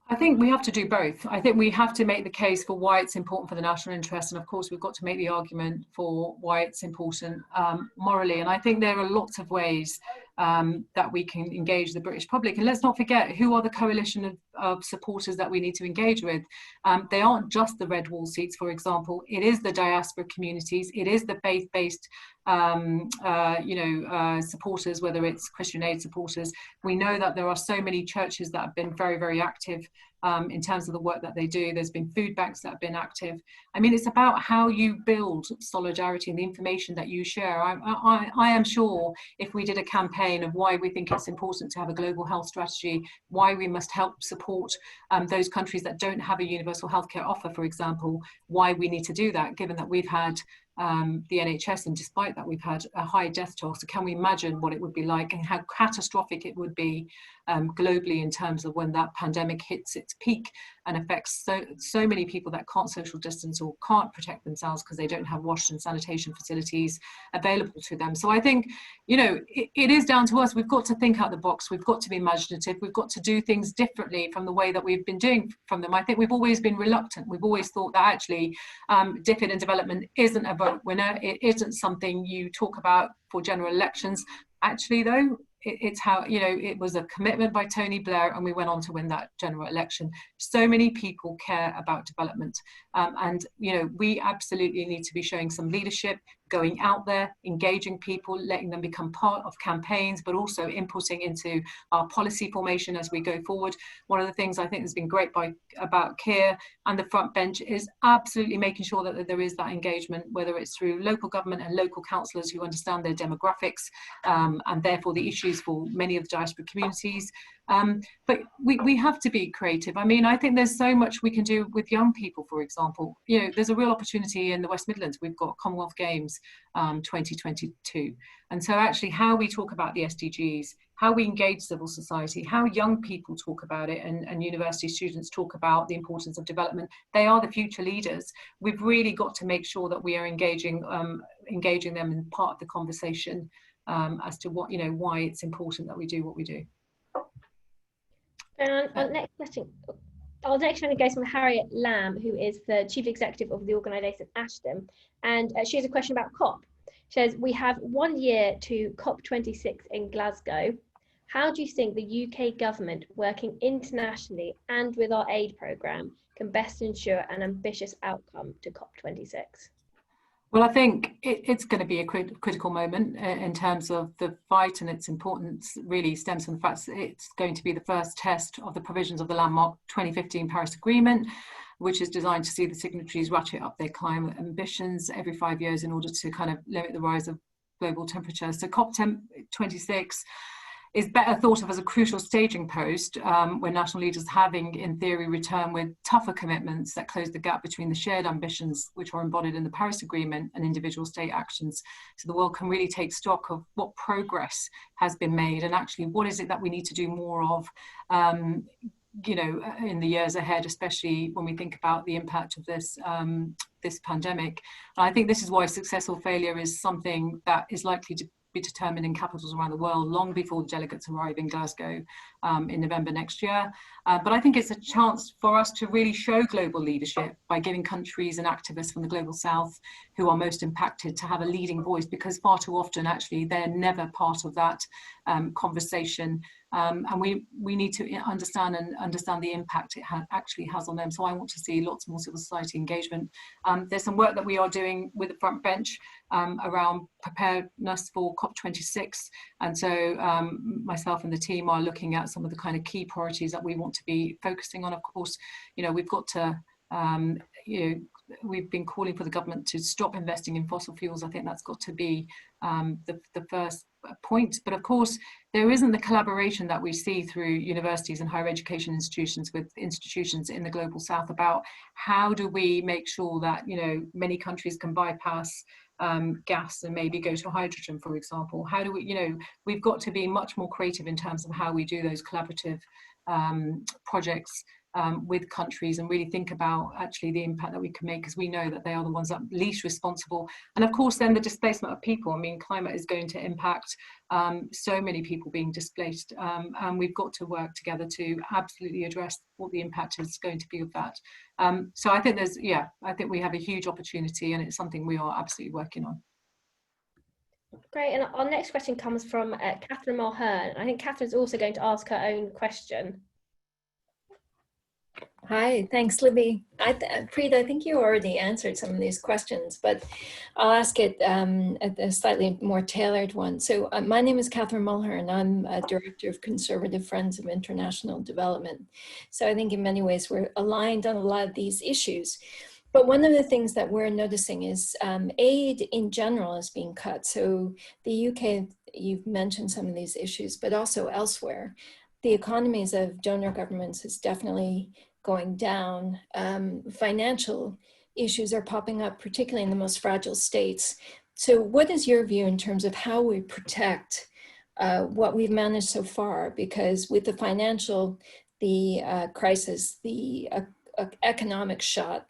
I think we have to do both. I think we have to make the case for why it's important for the national interest, and of course we've got to make the argument for why it's important morally. And I think there are lots of ways that we can engage the British public. And let's not forget, who are the coalition of supporters that we need to engage with? They aren't just the red wall seats, for example. It is the diaspora communities. It is the faith-based supporters, whether it's Christian Aid supporters. We know that there are so many churches that have been very, very active in terms of the work that they do. There's been food banks that have been active. I mean, it's about how you build solidarity and the information that you share. I am sure if we did a campaign of why we think it's important to have a global health strategy, why we must help support those countries that don't have a universal healthcare offer, for example, why we need to do that, given that we've had the NHS, and despite that we've had a high death toll. So can we imagine what it would be like and how catastrophic it would be globally in terms of when that pandemic hits its peak and affects so many people that can't social distance or can't protect themselves because they don't have wash and sanitation facilities available to them. So I think, you know, it is down to us. We've got to think out the box. We've got to be imaginative. We've got to do things differently from the way that we've been doing from them. I think we've always been reluctant. We've always thought that actually DFID and development isn't a vote winner. It isn't something you talk about for general elections. Actually, though, it's how, you know, it was a commitment by Tony Blair and we went on to win that general election. So many people care about development and, you know, we absolutely need to be showing some leadership, going out there, engaging people, letting them become part of campaigns, but also inputting into our policy formation as we go forward. One of the things I think has been great about Keir and the front bench is absolutely making sure that there is that engagement, whether it's through local government and local councillors who understand their demographics and therefore the issues for many of the diaspora communities. But we have to be creative. I mean, I think there's so much we can do with young people, for example. You know, there's a real opportunity in the West Midlands. We've got Commonwealth Games 2022. And so actually how we talk about the SDGs, how we engage civil society, how young people talk about it and university students talk about the importance of development. They are the future leaders. We've really got to make sure that we are engaging them in part of the conversation as to what, you know, why it's important that we do what we do. And our next question goes from Harriet Lamb, who is the Chief Executive of the organisation Ashton. And she has a question about COP. She says, we have 1 year to COP26 in Glasgow. How do you think the UK government, working internationally and with our aid programme, can best ensure an ambitious outcome to COP26? Well, I think it's going to be a critical moment in terms of the fight, and its importance really stems from the fact that it's going to be the first test of the provisions of the landmark 2015 Paris Agreement, which is designed to see the signatories ratchet up their climate ambitions every 5 years in order to kind of limit the rise of global temperature. So COP26 is better thought of as a crucial staging post where national leaders having, in theory, return with tougher commitments that close the gap between the shared ambitions which are embodied in the Paris Agreement and individual state actions. So the world can really take stock of what progress has been made and actually what is it that we need to do more of, you know, in the years ahead, especially when we think about the impact of this this pandemic. And I think this is why success or failure is something that is likely to be determined in capitals around the world long before the delegates arrive in Glasgow in November next year. But I think it's a chance for us to really show global leadership by giving countries and activists from the global south who are most impacted to have a leading voice, because far too often actually they're never part of that conversation. And we need to understand the impact it actually has on them. So I want to see lots more civil society engagement. There's some work that we are doing with the front bench around preparedness for COP26. And so myself and the team are looking at some of the kind of key priorities that we want to be focusing on. Of course, you know, we've got to, you know, we've been calling for the government to stop investing in fossil fuels. I think that's got to be the first point. But of course, there isn't the collaboration that we see through universities and higher education institutions with institutions in the global south about how do we make sure that, you know, many countries can bypass gas and maybe go to hydrogen, for example. How do we, you know, we've got to be much more creative in terms of how we do those collaborative projects with countries and really think about actually the impact that we can make, because we know that they are the ones that are least responsible. And of course then the displacement of people. I mean, climate is going to impact so many people being displaced, and we've got to work together to absolutely address what the impact is going to be of that. So I think there's, yeah, I think we have a huge opportunity, and it's something we are absolutely working on. Great, and our next question comes from Katherine Mulhern. I think Katherine's also going to ask her own question. Hi, thanks, Libby. Preet, I think you already answered some of these questions, but I'll ask it a slightly more tailored one. So my name is Katherine Mulhern. I'm a Director of Conservative Friends of International Development. So I think in many ways we're aligned on a lot of these issues. But one of the things that we're noticing is aid in general is being cut. So the UK, you've mentioned some of these issues, but also elsewhere. The economies of donor governments is definitely going down. Financial issues are popping up, particularly in the most fragile states. So what is your view in terms of how we protect what we've managed so far? Because with the financial, the crisis, the economic shock,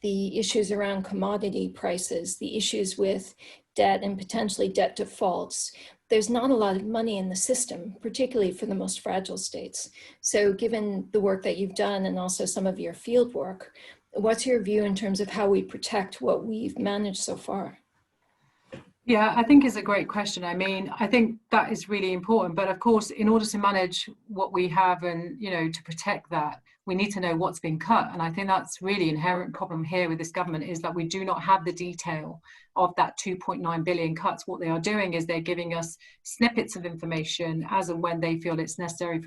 the issues around commodity prices, the issues with debt and potentially debt defaults, there's not a lot of money in the system, particularly for the most fragile states. So given the work that you've done and also some of your field work, what's your view in terms of how we protect what we've managed so far? Yeah, I think it's a great question. I mean, I think that is really important. But of course, in order to manage what we have and, you know, to protect that, we need to know what's been cut. And I think that's really inherent problem here with this government, is that we do not have the detail of that 2.9 billion cuts. What they are doing is they're giving us snippets of information as and when they feel it's necessary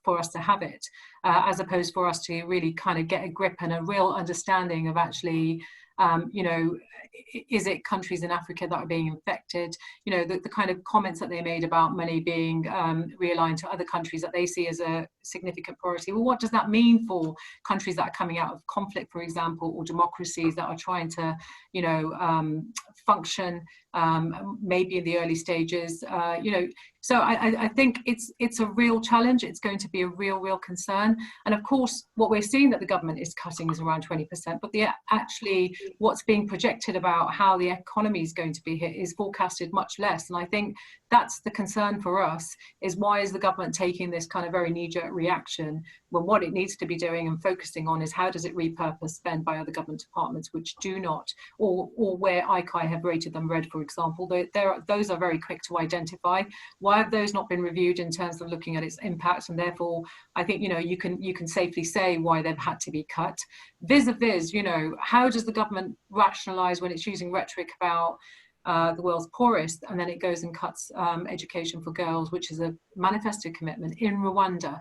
for us to have it, as opposed for us to really kind of get a grip and a real understanding of actually, you know, is it countries in Africa that are being infected? You know, the kind of comments that they made about money being realigned to other countries that they see as a significant priority. Well, what does that mean for countries that are coming out of conflict, for example, or democracies that are trying to, you know, function maybe in the early stages, you know? So I think it's a real challenge. It's going to be a real concern. And of course, what we're seeing that the government is cutting is around 20%, but actually what's being projected about how the economy is going to be hit is forecasted much less. And I think that's the concern for us, is why is the government taking this kind of very knee-jerk reaction when what it needs to be doing and focusing on is how does it repurpose spend by other government departments which do not, or where ICI have rated them red, for example. Those are very quick to identify. Why have those not been reviewed in terms of looking at its impact? And therefore, I think, you know, you can safely say why they've had to be cut. Vis-a-vis, you know, how does the government rationalize when it's using rhetoric about the world's poorest, and then it goes and cuts education for girls, which is a manifested commitment in Rwanda,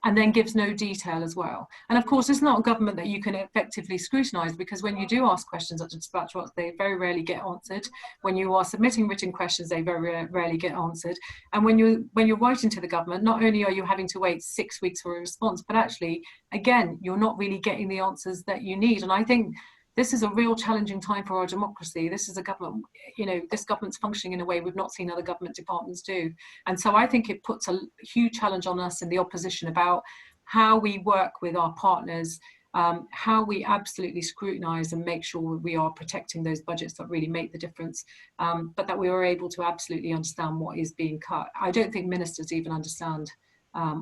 and then gives no detail as well. And of course, it's not a government that you can effectively scrutinise, because when you do ask questions at the dispatch box, they very rarely get answered. When you are submitting written questions, they very rarely get answered. And when you're writing to the government, not only are you having to wait 6 weeks for a response, but actually, again, you're not really getting the answers that you need. And I think this is a real challenging time for our democracy. This is a government, you know, this government's functioning in a way we've not seen other government departments do. And so I think it puts a huge challenge on us in the opposition about how we work with our partners, how we absolutely scrutinise and make sure we are protecting those budgets that really make the difference, but that we are able to absolutely understand what is being cut. I don't think ministers even understand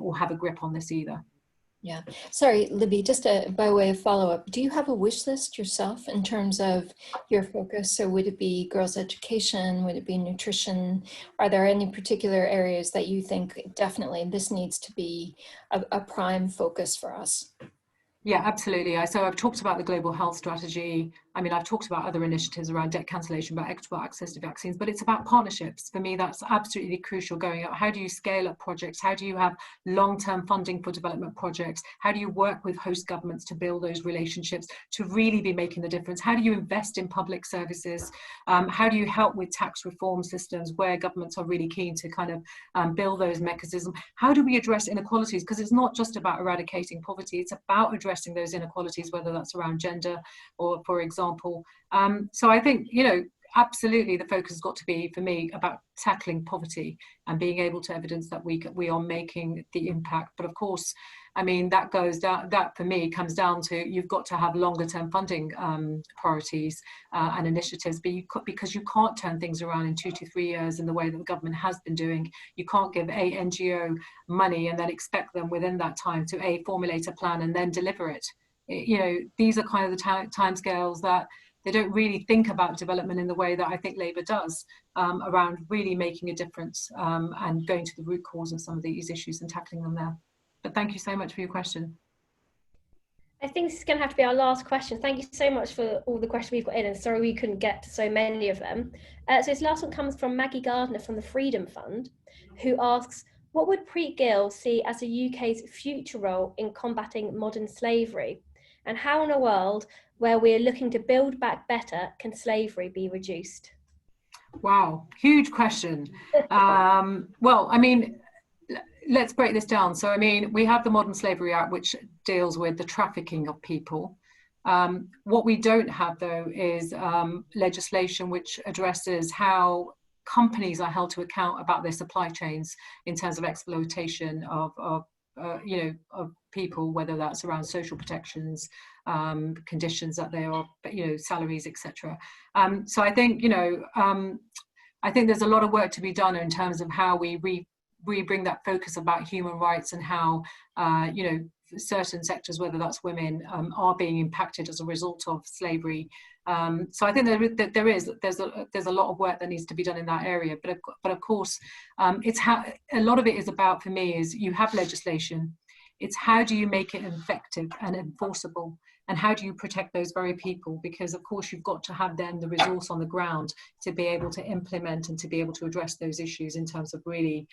or have a grip on this either. Yeah, sorry, Libby, just by way of follow-up, do you have a wish list yourself in terms of your focus? So would it be girls' education? Would it be nutrition? Are there any particular areas that you think definitely this needs to be a prime focus for us? Yeah, absolutely. So I've talked about the global health strategy. I mean, I've talked about other initiatives around debt cancellation, about equitable access to vaccines, but it's about partnerships. For me, that's absolutely crucial going up. How do you scale up projects? How do you have long-term funding for development projects? How do you work with host governments to build those relationships to really be making the difference? How do you invest in public services? How do you help with tax reform systems where governments are really keen to kind of build those mechanisms? How do we address inequalities? Because it's not just about eradicating poverty, it's about addressing those inequalities, whether that's around gender or, for example. So I think, you know, absolutely the focus has got to be, for me, about tackling poverty and being able to evidence that we are making the impact. But of course, I mean, that goes down, that for me comes down to, you've got to have longer term funding priorities and initiatives, but because you can't turn things around in 2 to 3 years in the way that the government has been doing. You can't give a NGO money and then expect them within that time to formulate a plan and then deliver it. You know, these are kind of the timescales that they don't really think about development in the way that I think Labour does, around really making a difference and going to the root cause of some of these issues and tackling them there. But thank you so much for your question. I think this is going to have to be our last question. Thank you so much for all the questions we've got in, and sorry we couldn't get to so many of them. So this last one comes from Maggie Gardner from the Freedom Fund, who asks, what would Preet Gill see as the UK's future role in combating modern slavery? And how in a world where we're looking to build back better can slavery be reduced? Wow, huge question. Well, I mean, let's break this down. So, I mean, we have the Modern Slavery Act, which deals with the trafficking of people. What we don't have, though, is legislation which addresses how companies are held to account about their supply chains in terms of exploitation of people, whether that's around social protections, conditions that they are, salaries, etc. So I think, I think there's a lot of work to be done in terms of how we bring that focus about human rights and how, certain sectors, whether that's women, are being impacted as a result of slavery. So I think there's a lot of work that needs to be done in that area. But of course, it's how a lot of it is about, for me, is you have legislation. It's how do you make it effective and enforceable, and how do you protect those very people? Because of course you've got to have then the resource on the ground to be able to implement and to be able to address those issues in terms of really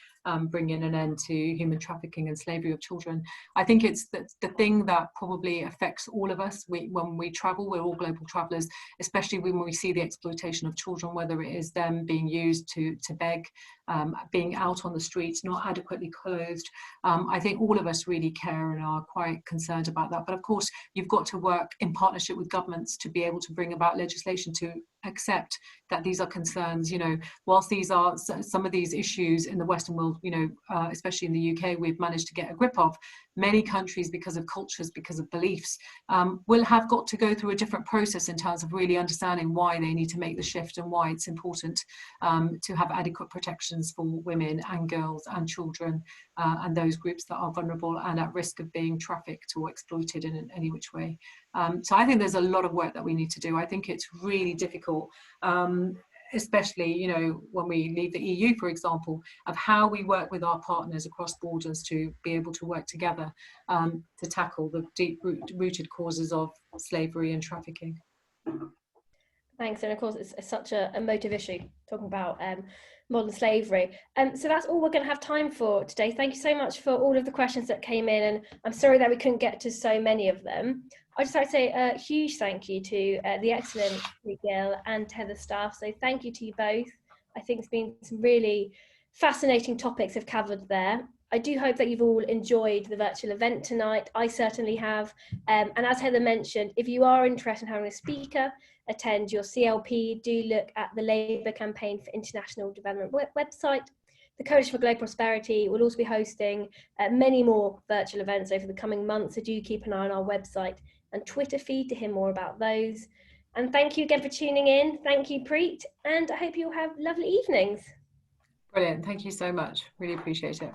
bringing an end to human trafficking and slavery of children. I think it's the thing that probably affects all of us. When we travel, we're all global travellers, especially when we see the exploitation of children, whether it is them being used to beg, being out on the streets, not adequately clothed. I think all of us really care and are quite concerned about that. But of course, you've got to work in partnership with governments to be able to bring about legislation to accept that these are concerns. Whilst these are some of these issues in the Western world, especially in the UK, we've managed to get a grip of. Many countries, because of cultures, because of beliefs, will have got to go through a different process in terms of really understanding why they need to make the shift and why it's important to have adequate protections for women and girls and children and those groups that are vulnerable and at risk of being trafficked or exploited in any which way. So I think there's a lot of work that we need to do. I think it's really difficult, especially, when we leave the EU, for example, of how we work with our partners across borders to be able to work together to tackle the deep-rooted causes of slavery and trafficking. Thanks, and of course it's such a emotive issue, talking about modern slavery. So that's all we're going to have time for today. Thank you so much for all of the questions that came in, and I'm sorry that we couldn't get to so many of them. I'd just like to say a huge thank you to the excellent Preet Gill and Tether staff. So thank you to you both. I think it's been some really fascinating topics have covered there. I do hope that you've all enjoyed the virtual event tonight. I certainly have. And as Heather mentioned, if you are interested in having a speaker attend your CLP, do look at the Labour Campaign for International Development website. the Coalition for Global Prosperity will also be hosting many more virtual events over the coming months, so do keep an eye on our website and Twitter feed to hear more about those. And thank you again for tuning in. Thank you, Preet, and I hope you'll have lovely evenings. Brilliant. Thank you so much. Really appreciate it.